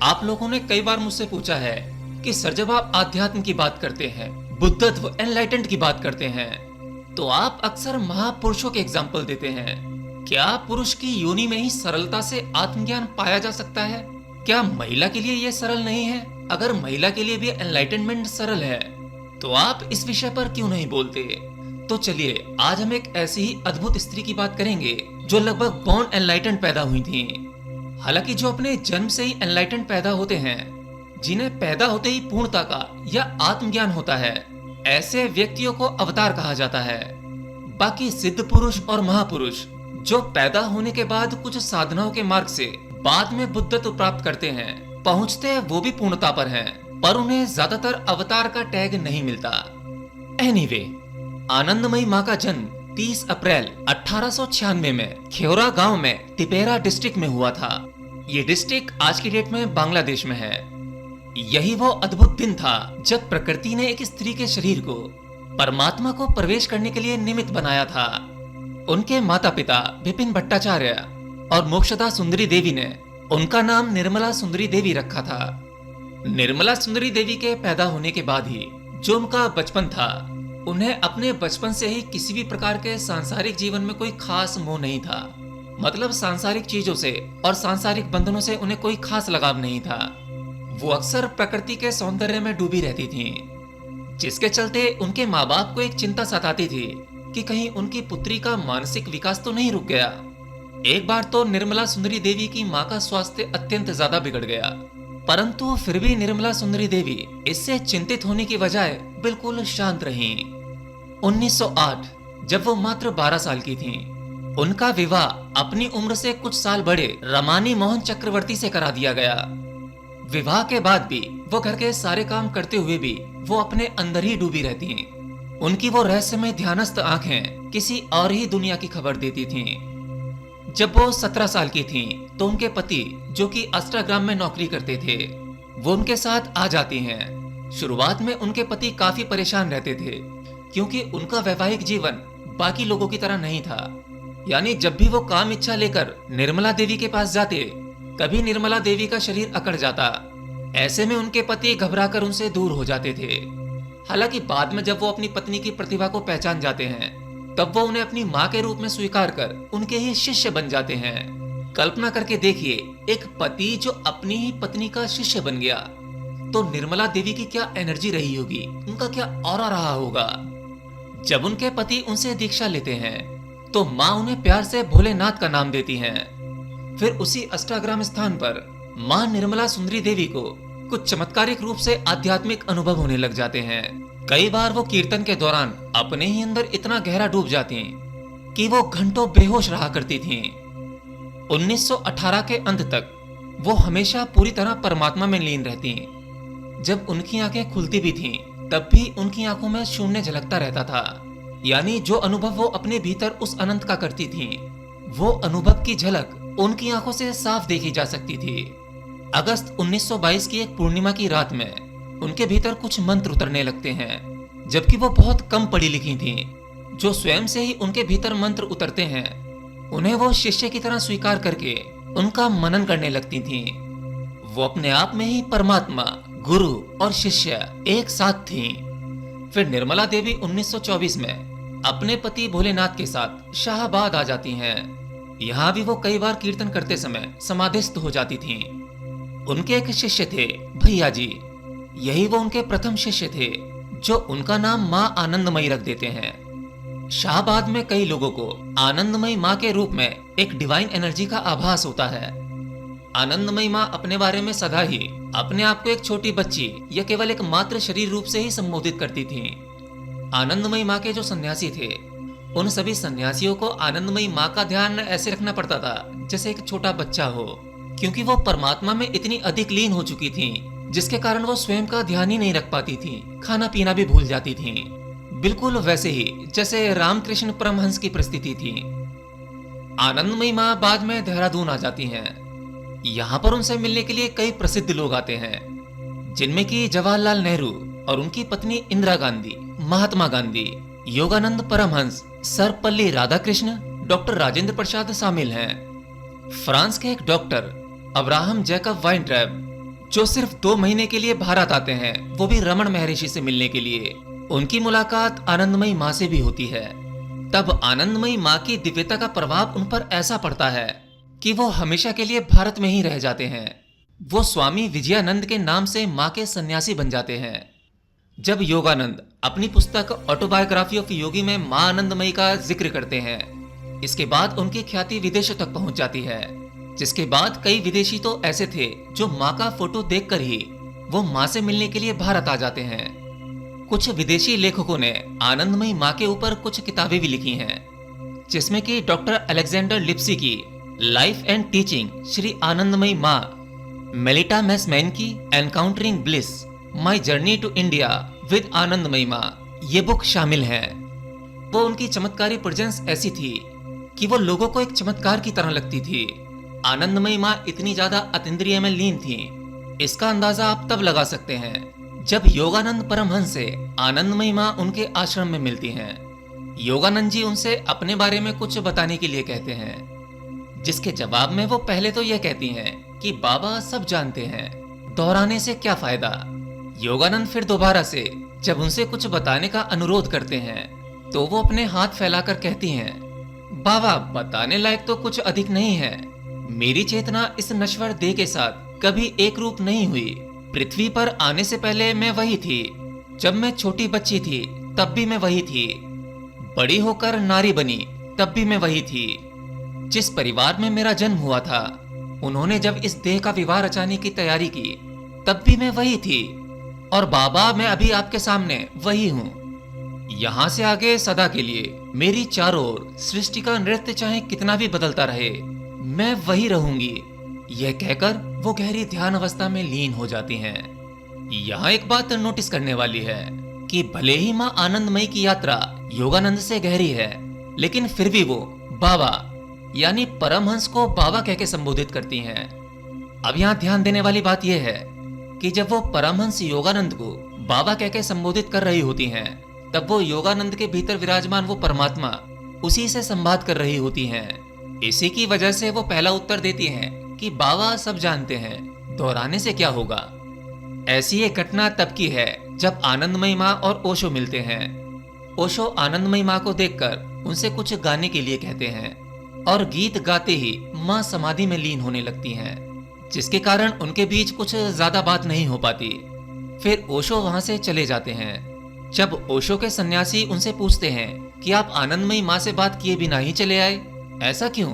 आप लोगों ने कई बार मुझसे पूछा है कि सर जब आप आध्यात्म की बात करते हैं, बुद्धत्व, एनलाइटेंड की बात करते हैं, तो आप अक्सर महापुरुषों के एग्जाम्पल देते हैं। क्या पुरुष की योनि में ही सरलता से आत्मज्ञान पाया जा सकता है? क्या महिला के लिए यह सरल नहीं है? अगर महिला के लिए भी एनलाइटनमेंट सरल है, तो आप इस विषय पर क्यों नहीं बोलते? तो चलिए आज हम एक ऐसी ही अद्भुत स्त्री की बात करेंगे जो लगभग बॉर्न एनलाइटेंड पैदा हुई थी। हालांकि जो अपने जन्म से ही एनलाइटेंड पैदा होते हैं, जिन्हें पैदा होते ही पूर्णता का या आत्मज्ञान होता है, ऐसे व्यक्तियों को अवतार कहा जाता है। बाकी सिद्ध पुरुष और महापुरुष जो पैदा होने के बाद कुछ साधनाओं के मार्ग से बाद में बुद्धत्व प्राप्त करते हैं, पहुंचते वो भी पूर्णता पर हैं, पर उन्हें ज्यादातर अवतार का टैग नहीं मिलता। एनीवे, आनंदमयी माँ का जन्म 30 अप्रैल 1896 में खेवरा गांव में तिपेरा डिस्ट्रिक्ट में हुआ था। ये डिस्ट्रिक्ट आज की डेट में बांग्लादेश में है। यही वो अद्भुत दिन था जब प्रकृति ने एक स्त्री के शरीर को परमात्मा को प्रवेश करने के लिए निमित्त बनाया था। उनके माता पिता विपिन भट्टाचार्य और मोक्षदा सुंदरी देवी ने उनका नाम निर्मला सुंदरी देवी रखा था। निर्मला सुंदरी देवी के पैदा होने के बाद ही जो उनका बचपन था, उन्हें अपने बचपन से ही किसी भी प्रकार के सांसारिक जीवन में कोई खास मोह नहीं था। मतलब सांसारिक चीजों से और सांसारिक बंधनों से उन्हें कोई खास लगाव नहीं था। वो अक्सर प्रकृति के सौंदर्य में डूबी रहती थीं, जिसके चलते उनके माँ बाप को एक चिंता सताती थी कि कहीं उनकी पुत्री का मानसिक विकास तो नहीं रुक गया। एक बार तो निर्मला सुंदरी देवी की माँ का स्वास्थ्य अत्यंत ज्यादा बिगड़ गया, परंतु फिर भी निर्मला सुंदरी देवी इससे चिंतित होने की बजाय बिल्कुल शांत रहीं। 1908 जब वो मात्र 12 साल की थीं, उनका विवाह अपनी उम्र से कुछ साल बड़े रमानी मोहन चक्रवर्ती से करा दिया गया। विवाह के बाद भी वो घर के सारे काम करते हुए भी वो अपने अंदर ही डूबी रहती हैं। उनकी वो रहस्यमय ध्यानस्थ आंखें किसी और ही दुनिया की खबर देती थीं। जब वो 17 साल की थीं, तो उनके पति जो कि अस्ट्राग्राम में नौकरी करते थे, वो उनके साथ आ जाती हैं। शुरुआत में उनके पति काफी परेशान रहते थे क्योंकि उनका वैवाहिक जीवन बाकी लोगों की तरह नहीं था। यानी जब भी वो काम इच्छा लेकर निर्मला देवी के पास जाते, कभी निर्मला देवी का शरीर अकड़ जाता। ऐसे में उनके पति घबराकर उनसे दूर हो जाते थे। हालांकि बाद में जब वो अपनी पत्नी की प्रतिभा को पहचान जाते हैं, तब वो उन्हें अपनी माँ के रूप में स्वीकार कर उनके ही शिष्य बन जाते हैं। कल्पना करके देखिए, एक पति जो अपनी ही पत्नी का शिष्य बन गया, तो निर्मला देवी की क्या एनर्जी रही होगी, उनका क्या ऑरा रहा होगा। जब उनके पति उनसे दीक्षा लेते हैं, तो माँ उन्हें प्यार से भोलेनाथ का नाम देती हैं। फिर उसी अष्टाग्राम स्थान पर माँ निर्मला सुंदरी देवी को कुछ चमत्कारिक रूप से आध्यात्मिक अनुभव होने लग जाते हैं। कई बार वो कीर्तन के दौरान अपने ही अंदर इतना गहरा डूब जाती कि वो घंटों बेहोश रहा करती थीं। 1918 के अंत तक वो हमेशा पूरी तरह परमात्मा में लीन रहती। जब उनकी आंखें खुलती भी थीं, तब भी उनकी आंखों में शून्य झलकता रहता था। यानी जो अनुभव वो अपने भीतर उस अनंत का करती थीं, वो अनुभव की झलक उनकी आंखों से साफ देखी जा सकती थी। अगस्त 1922 की एक पूर्णिमा की रात में उनके भीतर कुछ मंत्र उतरने लगते हैं। जबकि वो बहुत कम पढ़ी लिखी थीं, जो स्वयं से ही उनके भीतर मंत्र उतरते हैं, उन्हें वो शिष्य की तरह स्वीकार करके उनका मनन करने लगती थीं। वो अपने आप में ही परमात्मा, गुरु और शिष्य एक साथ थीं। फिर निर्मला देवी 1924 में अपने पति भोलेनाथ के साथ शाहाबाद आ जाती हैं। यहाँ भी वो कई बार कीर्तन करते समय समाधिस्थ हो जाती थीं। उनके एक शिष्य थे भैया जी। यही वो उनके प्रथम शिष्य थे जो उनका नाम माँ आनंदमयी रख देते हैं। शाहबाद में कई लोगों को आनंदमयी माँ के रूप में एक डिवाइन एनर्जी का आभास होता है। आनंदमयी माँ अपने बारे में सदा ही अपने आप को एक छोटी बच्ची या केवल एक मात्र शरीर रूप से ही संबोधित करती थीं। आनंदमयी माँ के जो सन्यासी थे, उन सभी सन्यासियों को आनंदमयी माँ का ध्यान ऐसे रखना पड़ता था जैसे एक छोटा बच्चा हो, क्योंकि वो परमात्मा में इतनी अधिक लीन हो चुकी थीं, जिसके कारण वो स्वयं का ध्यान ही नहीं रख पाती थीं, खाना पीना भी भूल जाती थीं। बिल्कुल वैसे ही जैसे रामकृष्ण परमहंस की परिस्थिति थी। आनंदमयी माँ बाद में देहरादून आ जाती हैं। यहाँ पर उनसे मिलने के लिए कई प्रसिद्ध लोग आते हैं, जिनमें कि जवाहरलाल नेहरू और उनकी पत्नी इंदिरा गांधी, महात्मा गांधी, योगानंद परमहंस, सर्वपल्ली राधाकृष्ण, डॉक्टर राजेंद्र प्रसाद शामिल हैं। फ्रांस के एक डॉक्टर अब्राहम जैकब वाइनट्रैब जो सिर्फ 2 महीने के लिए भारत आते हैं, वो भी रमन महर्षि से मिलने के लिए। उनकी मुलाकात आनंदमयी माँ से भी होती है। तब आनंदमयी माँ की दिव्यता का प्रभाव उन पर ऐसा पड़ता है कि वो हमेशा के लिए भारत में ही रह जाते हैं। वो स्वामी विजयानंद के नाम से माँ के सन्यासी बन जाते हैं। जब योगानंद अपनी पुस्तक ऑटोबायोग्राफी ऑफ योगी में माँ आनंदमयी का जिक्र करते हैं, इसके बाद उनकी ख्याति विदेशों तक पहुंच जाती है, जिसके बाद कई विदेशी तो ऐसे थे जो माँ का फोटो देखकर ही वो माँ से मिलने के लिए भारत आ जाते हैं। कुछ विदेशी लेखकों ने आनंदमयी माँ के ऊपर कुछ किताबें भी लिखी हैं, जिसमें कि डॉक्टर अलेक्जेंडर लिप्सी की life and teaching Shri Anandamayi Ma, Melita Maschmann की encountering bliss, my journey to India with Anandamayi Ma, ये बुक शामिल है। वो उनकी चमत्कारी प्रेजेंस ऐसी थी कि वो लोगों को एक चमत्कार की तरह लगती थी। आनंदमयी माँ इतनी ज्यादा अतीन्द्रिय में लीन थी, इसका अंदाजा आप तब लगा सकते हैं जब योगानंद परमहंस से आनंदमयी माँ उनके आश्रम में मिलती हैं। योगानंद जी उनसे अपने बारे में कुछ बताने के लिए कहते हैं, जिसके जवाब में वो पहले तो यह कहती हैं कि बाबा सब जानते हैं, दोहराने से क्या फायदा। योगानंद फिर दोबारा से जब उनसे कुछ बताने का अनुरोध करते हैं तो वो अपने हाथ फैलाकर कहती हैं, बाबा बताने लायक तो कुछ अधिक नहीं है। मेरी चेतना इस नश्वर देह के साथ कभी एक रूप नहीं हुई। पृथ्वी पर आने से पहले मैं वही थी, जब मैं छोटी बच्ची थी तब भी मैं वही थी, बड़ी होकर नारी बनी तब भी मैं वही थी। जिस परिवार में मेरा जन्म हुआ था, उन्होंने जब इस देह का विवाह रचाने की तैयारी की तब भी मैं वही थी। और बाबा मैं अभी आपके सामने वही हूँ। यहाँ से आगे सदा के लिए मेरी चारों ओर सृष्टि का नृत्य चाहे कितना भी बदलता रहे, मैं वही रहूंगी। यह कहकर वो गहरी ध्यान अवस्था में लीन हो जाती हैं। यहाँ एक बात नोटिस करने वाली है कि भले ही माँ आनंदमयी की यात्रा योगानंद से गहरी है, लेकिन फिर भी वो बाबा यानी परमहंस को बाबा कह के संबोधित करती हैं। अब यहाँ ध्यान देने वाली बात यह है कि जब वो परमहंस योगानंद को बाबा कह के संबोधित कर रही होती हैं, तब वो योगानंद के भीतर विराजमान वो परमात्मा उसी से संवाद कर रही होती हैं। इसी की वजह से वो पहला उत्तर देती हैं कि बाबा सब जानते हैं, दोहराने से क्या होगा। ऐसी एक घटना तब की है जब आनंदमयी माँ और ओशो मिलते हैं। ओशो आनंदमयी माँ को देखकर उनसे कुछ गाने के लिए कहते हैं और गीत गाते ही माँ समाधि में लीन होने लगती हैं, जिसके कारण उनके बीच कुछ ज्यादा बात नहीं हो पाती। फिर ओशो वहां से चले जाते हैं। जब ओशो के सन्यासी उनसे पूछते हैं कि आप आनंदमयी माँ से बात किए बिना ही चले आए, ऐसा क्यों?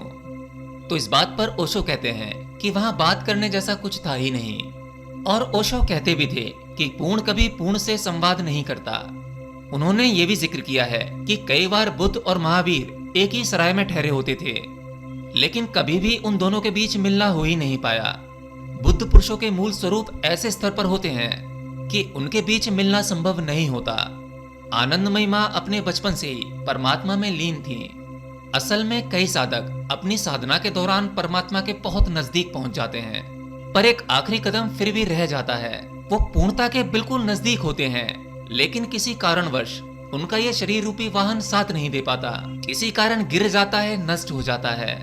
तो इस बात पर ओशो कहते हैं कि वहां बात करने जैसा कुछ था ही नहीं। और ओशो कहते भी थे कि पूर्ण कभी पूर्ण से संवाद नहीं करता। उन्होंने ये भी जिक्र किया है कि कई बार बुद्ध और महावीर एक ही सराय में ठहरे होते थे, लेकिन कभी भी उन दोनों के बीच मिलना हो ही नहीं पाया। बुद्ध पुरुषों के मूल स्वरूप ऐसे स्तर पर होते हैं कि उनके बीच मिलना संभव नहीं होता। आनंदमयी माँ अपने बचपन से ही परमात्मा में लीन थीं। असल में कई साधक अपनी साधना के दौरान परमात्मा के बहुत नजदीक पहुंच जाते हैं, पर एक आखिरी कदम फिर भी रह जाता है। वो पूर्णता के बिल्कुल नजदीक होते हैं, लेकिन किसी कारणवश उनका ये शरीर रूपी वाहन साथ नहीं दे पाता, किसी कारण गिर जाता है, नष्ट हो जाता है।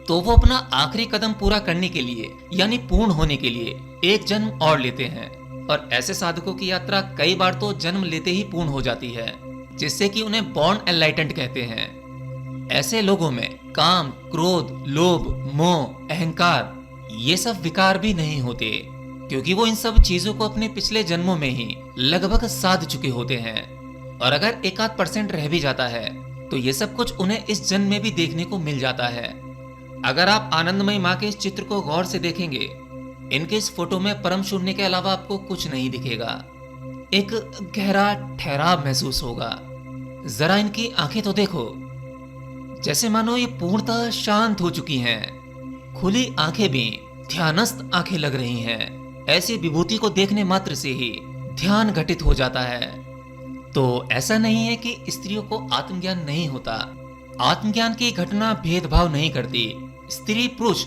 तो वो अपना आखिरी कदम पूरा करने के लिए यानी पूर्ण होने के लिए एक जन्म और लेते हैं। और ऐसे साधकों की यात्रा कई बार तो जन्म लेते ही पूर्ण हो जाती है, जिससे कि उन्हें बॉर्न एनलाइटेंड कहते हैं। ऐसे लोगों में काम, क्रोध, लोभ, मोह, अहंकार ये सब विकार भी नहीं होते, क्योंकि वो इन सब चीजों को अपने पिछले जन्मों में ही लगभग साध चुके होते हैं। और अगर 1-8% रह भी जाता है तो ये सब कुछ उन्हें इस जन्म में भी देखने को मिल जाता है। अगर आप आनंदमयी माँ के इस चित्र को गौर से देखेंगे, इनके इस फोटो में परम शून्य के अलावा आपको कुछ नहीं दिखेगा। एक गहरा ठहराव महसूस होगा। जरा इनकी आंखें तो देखो, जैसे मानो ये पूर्णतः शांत हो चुकी हैं। खुली आंखें भी ध्यानस्थ आंखें लग रही हैं। ऐसी विभूति को देखने मात्र से ही ध्यान घटित हो जाता है। तो ऐसा नहीं है कि स्त्रियों को आत्मज्ञान नहीं होता। आत्मज्ञान की घटना भेदभाव नहीं करती। स्त्री पुरुष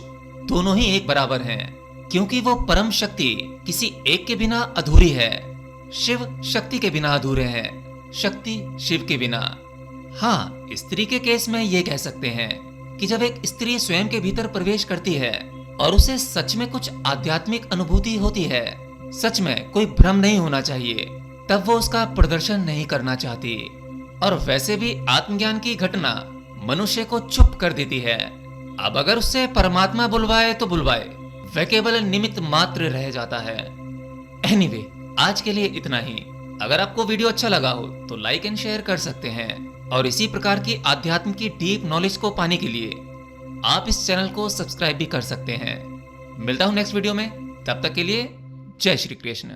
दोनों ही एक बराबर हैं, क्योंकि वो परम शक्ति किसी एक के बिना अधूरी है। शिव शक्ति के बिना अधूरे हैं, शक्ति शिव के बिना। हाँ, स्त्री के केस में ये कह सकते हैं कि जब एक स्त्री स्वयं के भीतर प्रवेश करती है और उसे सच में कुछ आध्यात्मिक अनुभूति होती है, सच में कोई भ्रम नहीं होना चाहिए, तब वो उसका प्रदर्शन नहीं करना चाहती। और वैसे भी आत्मज्ञान की घटना मनुष्य को चुप कर देती है। अब अगर उससे परमात्मा बुलवाए तो बुलवाए, वह केवल निमित्त मात्र रह जाता है। एनीवे, आज के लिए इतना ही। अगर आपको वीडियो अच्छा लगा हो तो लाइक एंड शेयर कर सकते हैं, और इसी प्रकार की आध्यात्म की डीप नॉलेज को पाने के लिए आप इस चैनल को सब्सक्राइब भी कर सकते हैं। मिलता हूं नेक्स्ट वीडियो में, तब तक के लिए जय श्री कृष्ण।